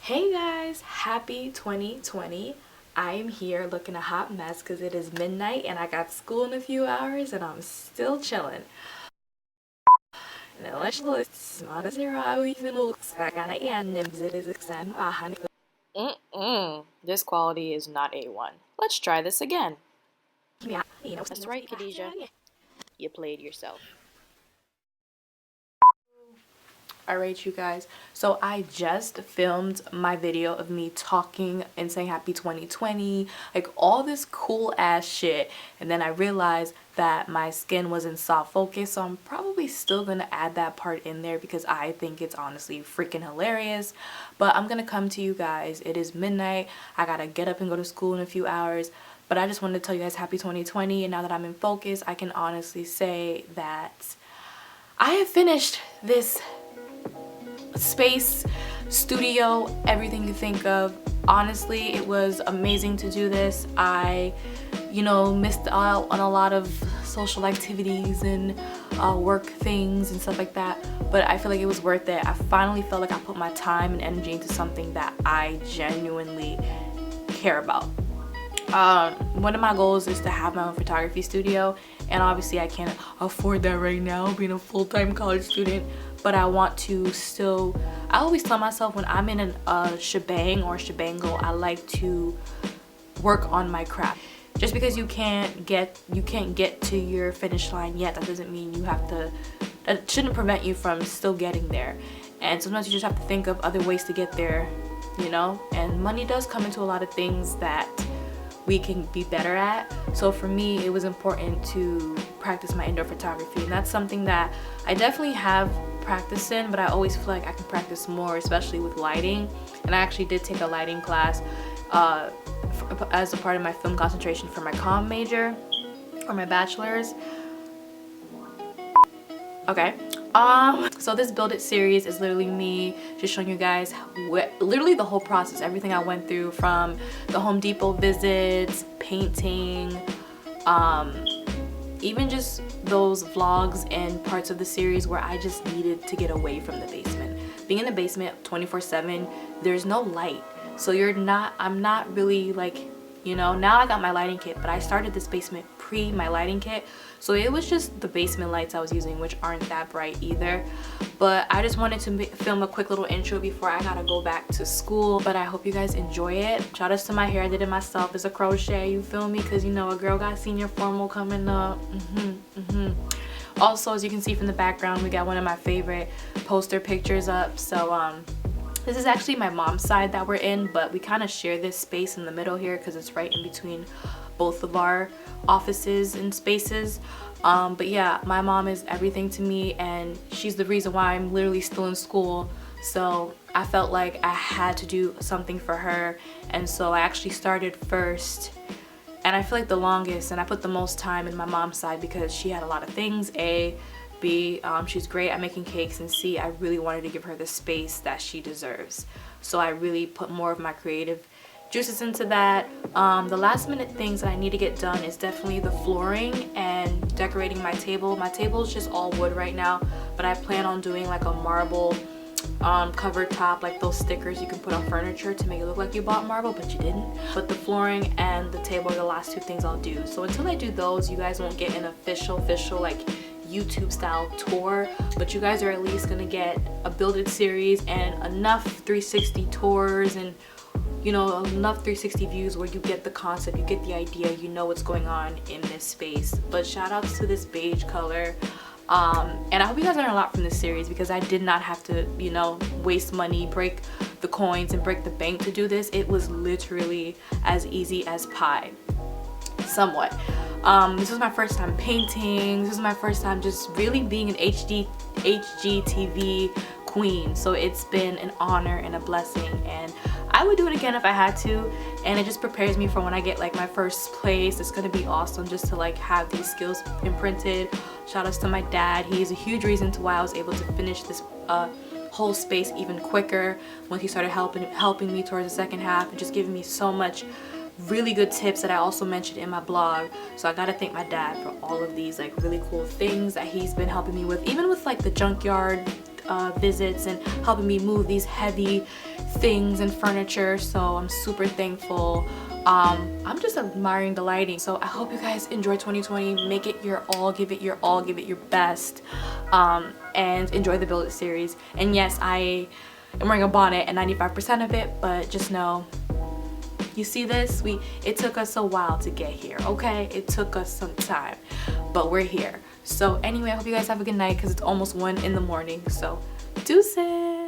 Hey guys, happy 2020. I am here looking a hot mess because it is midnight and I got school in a few hours and I'm still chilling. This quality is not A1. Let's try this again. That's right, Kadijah. You played yourself. Alright, you guys, so I just filmed my video of me talking and saying happy 2020, like all this cool ass shit, and then I realized that my skin was in soft focus, so I'm probably still gonna add that part in there because I think it's honestly freaking hilarious. But I'm gonna come to you guys. It is midnight. I gotta get up and go to school in a few hours, but I just wanted to tell you guys happy 2020, and now that I'm in focus, I can honestly say that I have finished this space, studio, everything you think of. Honestly, it was amazing to do this. I, missed out on a lot of social activities and work things and stuff like that, but I feel like it was worth it. I finally felt like I put my time and energy into something that I genuinely care about. One of my goals is to have my own photography studio, and obviously I can't afford that right now being a full-time college student, but I want to still, I always tell myself when I'm in a shebang or shebango, I like to work on my craft. Just because you can't get to your finish line yet, that doesn't mean you have to, that shouldn't prevent you from still getting there. And sometimes you just have to think of other ways to get there, and money does come into a lot of things that we can be better at. So for me, it was important to practice my indoor photography, and that's something that I definitely have practice in, but I always feel like I can practice more, especially with lighting. And I actually did take a lighting class as a part of my film concentration for my comm major or my bachelor's. Okay. So this Build It series is literally me just showing you guys literally the whole process, everything I went through, from the Home Depot visits, painting, even just those vlogs and parts of the series where I just needed to get away from the basement. Being in the basement 24/7, there's no light, so I'm not really like, now I got my lighting kit, but I started this basement pre my lighting kit, so it was just the basement lights I was using, which aren't that bright either. But I just wanted to film a quick little intro before I gotta go back to school. But I hope you guys enjoy it. Shout outs to my hair, I did it myself. It's a crochet, you feel me? Because a girl got senior formal coming up. Also, as you can see from the background, we got one of my favorite poster pictures up. So this is actually my mom's side that we're in, but we kind of share this space in the middle here because it's right in between both of our offices and spaces. But yeah, my mom is everything to me, and she's the reason why I'm literally still in school. So I felt like I had to do something for her, and so I actually started first, and I feel like the longest, and I put the most time in my mom's side because she had a lot of things. A, B, she's great at making cakes, and C, I really wanted to give her the space that she deserves. So I really put more of my creative juices into that. The last minute things that I need to get done is definitely the flooring and decorating my table. My table is just all wood right now, but I plan on doing like a marble covered top, like those stickers you can put on furniture to make it look like you bought marble but you didn't. But the flooring and the table are the last two things I'll do. So until I do those, you guys won't get an official like YouTube style tour, but you guys are at least gonna get a Build It series and enough 360 tours and enough 360 views where you get the concept, you get the idea, you know what's going on in this space. But shout outs to this beige color. And I hope you guys learn a lot from this series because I did not have to, waste money, break the coins and break the bank to do this. It was literally as easy as pie, somewhat. This was my first time painting. This is my first time just really being an HGTV queen. So it's been an honor and a blessing, and I would do it again if I had to, and it just prepares me for when I get like my first place. It's gonna be awesome just to like have these skills imprinted. Shout outs to my dad. He is a huge reason to why I was able to finish this whole space even quicker once he started helping me towards the second half and just giving me so much really good tips that I also mentioned in my blog. So I gotta thank my dad for all of these like really cool things that he's been helping me with, even with like the junkyard visits and helping me move these heavy things and furniture. So I'm super thankful. I'm just admiring the lighting. So I hope you guys enjoy 2020. Make it your all, give it your all, give it your best, and enjoy the Build It series. And yes, I am wearing a bonnet and 95% of it, but just know, you see this, it took us a while to get here, okay? It took us some time, but we're here. So anyway, I hope you guys have a good night because it's almost 1 in the morning. So deuces.